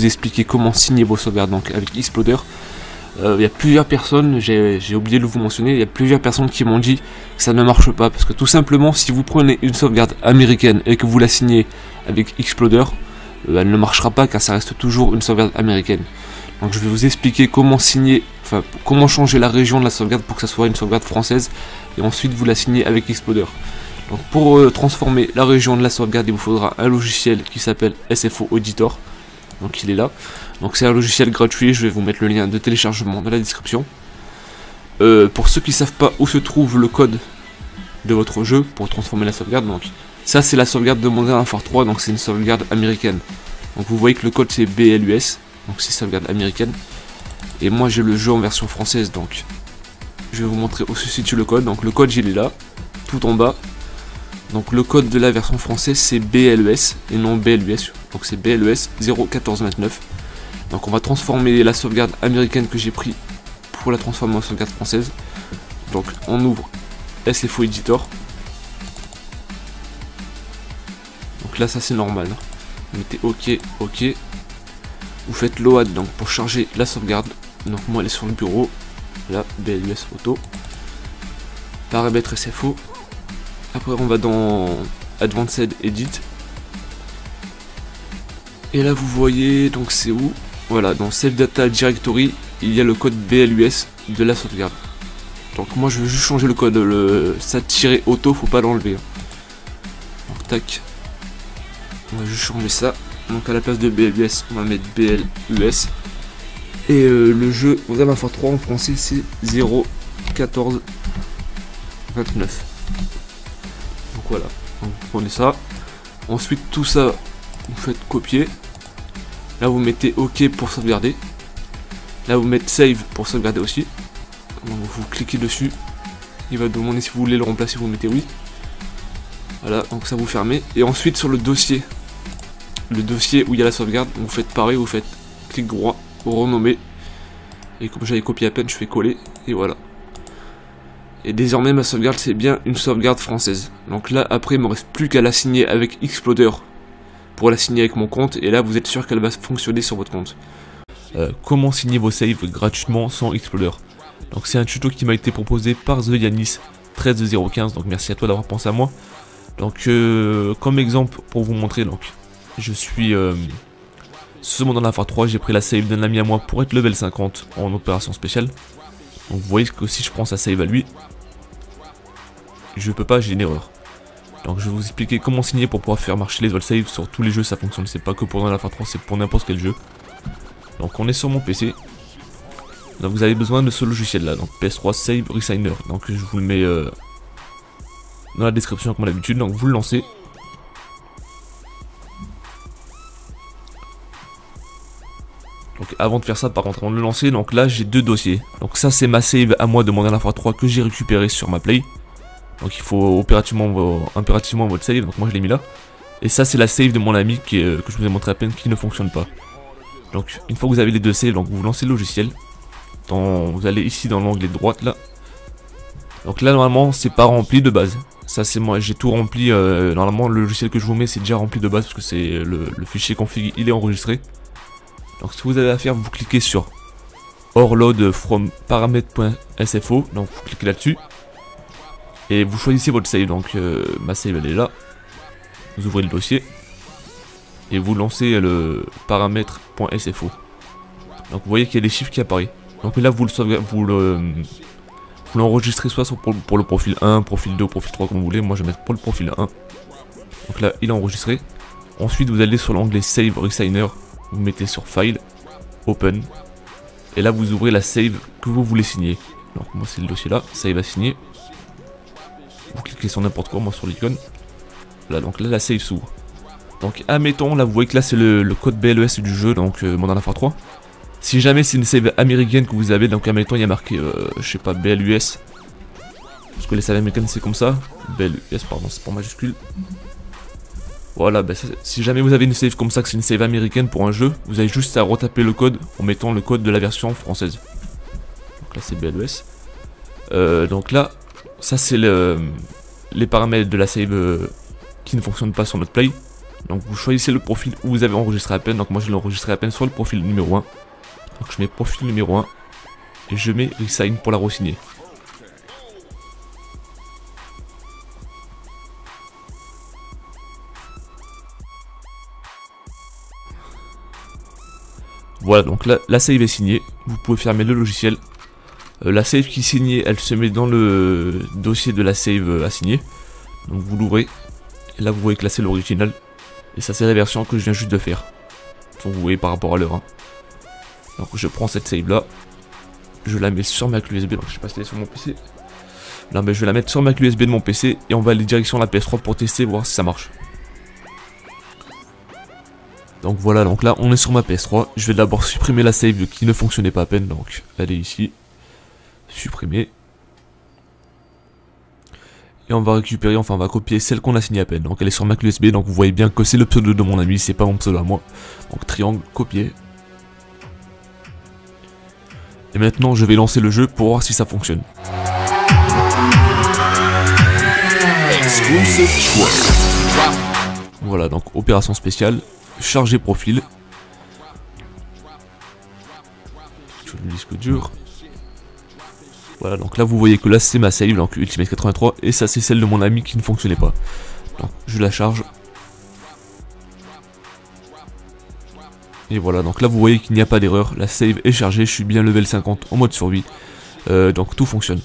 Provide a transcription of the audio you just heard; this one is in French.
vous expliquer comment signer vos sauvegardes donc avec Exploder. Il y a plusieurs personnes, j'ai oublié de vous mentionner, il y a plusieurs personnes qui m'ont dit que ça ne marche pas, parce que tout simplement si vous prenez une sauvegarde américaine et que vous la signez avec Exploder, elle ne marchera pas car ça reste toujours une sauvegarde américaine. Donc je vais vous expliquer comment signer, enfin comment changer la région de la sauvegarde pour que ça soit une sauvegarde française, et ensuite vous la signez avec Exploder. Donc pour transformer la région de la sauvegarde, il vous faudra un logiciel qui s'appelle SFO Auditor. Donc il est là. Donc c'est un logiciel gratuit, je vais vous mettre le lien de téléchargement dans la description. Pour ceux qui ne savent pas où se trouve le code de votre jeu pour transformer la sauvegarde, donc ça c'est la sauvegarde de Modern Warfare 3, donc c'est une sauvegarde américaine. Donc vous voyez que le code c'est BLUS, donc c'est sauvegarde américaine. Et moi j'ai le jeu en version française, donc je vais vous montrer où se situe le code. Donc le code il est là, tout en bas. Donc le code de la version française c'est BLES et non BLUS, donc c'est BLES 01429. Donc on va transformer la sauvegarde américaine que j'ai pris pour la transformer en sauvegarde française. Donc on ouvre SFO Editor. Donc là ça c'est normal, hein. Vous mettez OK, OK. Vous faites load donc pour charger la sauvegarde. Donc moi elle est sur le bureau, là BLUS auto. Paramètres SFO. Après on va dans Advanced Edit. Et là vous voyez, donc c'est où? Voilà, dans Save Data Directory, il y a le code BLUS de la sauvegarde. Donc moi je veux juste changer le code, le SAT-auto, faut pas l'enlever. Donc tac. On va juste changer ça. Donc à la place de BLUS, on va mettre BLUS. Et le jeu Modern Warfare 3 en français c'est 01429. Donc voilà, donc vous prenez ça, ensuite tout ça vous faites copier, là vous mettez OK pour sauvegarder, là vous mettez save pour sauvegarder aussi, donc vous cliquez dessus, il va demander si vous voulez le remplacer, vous mettez oui, voilà, donc ça vous fermez, et ensuite sur le dossier où il y a la sauvegarde, vous faites pareil, vous faites clic droit, renommer, et comme j'avais copié à peine, je fais coller, et voilà. Et désormais ma sauvegarde c'est bien une sauvegarde française. Donc là après il me reste plus qu'à la signer avec Exploder pour la signer avec mon compte, et là vous êtes sûr qu'elle va fonctionner sur votre compte. Comment signer vos saves gratuitement sans Exploder? Donc c'est un tuto qui m'a été proposé par The Yanis 13015, donc merci à toi d'avoir pensé à moi. Donc comme exemple pour vous montrer, donc je suis ce Modern Warfare 3, j'ai pris la save d'un ami à moi pour être level 50 en opération spéciale. Donc vous voyez que si je prends sa save à lui, je peux pas, j'ai une erreur. Donc je vais vous expliquer comment signer pour pouvoir faire marcher les all save sur tous les jeux, ça fonctionne, c'est pas que pour Modern Warfare 3, c'est pour n'importe quel jeu. Donc on est sur mon PC. Donc vous avez besoin de ce logiciel là, donc PS3 Save Resigner. Donc je vous le mets dans la description comme d'habitude, donc vous le lancez. Donc avant de faire ça, par contre, avant de le lancer, donc là j'ai deux dossiers. Donc ça c'est ma save à moi de Modern Warfare 3 que j'ai récupéré sur ma play. Donc il faut impérativement votre save, donc moi je l'ai mis là. Et ça c'est la save de mon ami que je vous ai montré à peine, qui ne fonctionne pas. Donc une fois que vous avez les deux saves, donc vous lancez le logiciel. Vous allez ici dans l'onglet de droite là. Donc là normalement c'est pas rempli de base. Ça c'est moi, j'ai tout rempli, normalement le logiciel que je vous mets c'est déjà rempli de base parce que c'est le fichier config, il est enregistré. Donc ce que vous avez à faire, vous cliquez sur Overload from paramètres.sfo, donc vous cliquez là-dessus. Et vous choisissez votre save, donc ma save elle est là. Vous ouvrez le dossier. Et vous lancez le paramètres.sfo. Donc vous voyez qu'il y a des chiffres qui apparaissent. Donc là vous l'enregistrez soit pour le profil 1, profil 2, profil 3 comme vous voulez. Moi je vais mettre pour le profil 1. Donc là il est enregistré. Ensuite vous allez sur l'onglet Save Resigner. Vous mettez sur File, Open, et là vous ouvrez la save que vous voulez signer. Donc moi c'est le dossier là, save à signer. Vous cliquez sur n'importe quoi, moi sur l'icône. Là donc là la save s'ouvre. Donc admettons, là vous voyez que là c'est le code BLES du jeu, donc Modern Warfare 3. Si jamais c'est une save américaine que vous avez, donc admettons il y a marqué, je sais pas, BLUS. Parce que les saves américaines c'est comme ça. BLUS pardon, c'est pas majuscule. Voilà, bah, si jamais vous avez une save comme ça, que c'est une save américaine pour un jeu, vous avez juste à retaper le code en mettant le code de la version française. Donc là c'est BLES. Donc là, ça c'est les paramètres de la save qui ne fonctionnent pas sur notre play. Donc vous choisissez le profil où vous avez enregistré à peine. Donc moi je l'ai enregistré à peine sur le profil numéro 1. Donc je mets profil numéro 1 et je mets resign pour la re-signer. Voilà, donc là, la save est signée. Vous pouvez fermer le logiciel. La save qui est signée, elle se met dans le dossier de la save à signer. Donc vous l'ouvrez. Et là vous voyez que là c'est l'original. Et ça c'est la version que je viens juste de faire. Donc vous voyez par rapport à l'heure. Hein. Donc je prends cette save là. Je la mets sur ma clé USB. Donc je sais pas si elle est sur mon PC. Non mais je vais la mettre sur ma clé USB de mon PC. Et on va aller direction la PS3 pour tester, voir si ça marche. Donc voilà, donc là on est sur ma PS3. Je vais d'abord supprimer la save qui ne fonctionnait pas à peine. Donc elle est ici. Supprimer. Et on va récupérer, enfin on va copier celle qu'on a signée à peine. Donc elle est sur ma clé USB, donc vous voyez bien que c'est le pseudo de mon ami, c'est pas mon pseudo à moi. Donc triangle, copier. Et maintenant je vais lancer le jeu pour voir si ça fonctionne. Voilà, donc opération spéciale, charger profil. Sur le disque dur. Voilà, donc là vous voyez que là c'est ma save, donc Ultimate 83, et ça c'est celle de mon ami qui ne fonctionnait pas. Donc je la charge. Et voilà, donc là vous voyez qu'il n'y a pas d'erreur, la save est chargée, je suis bien level 50 en mode survie. Donc tout fonctionne.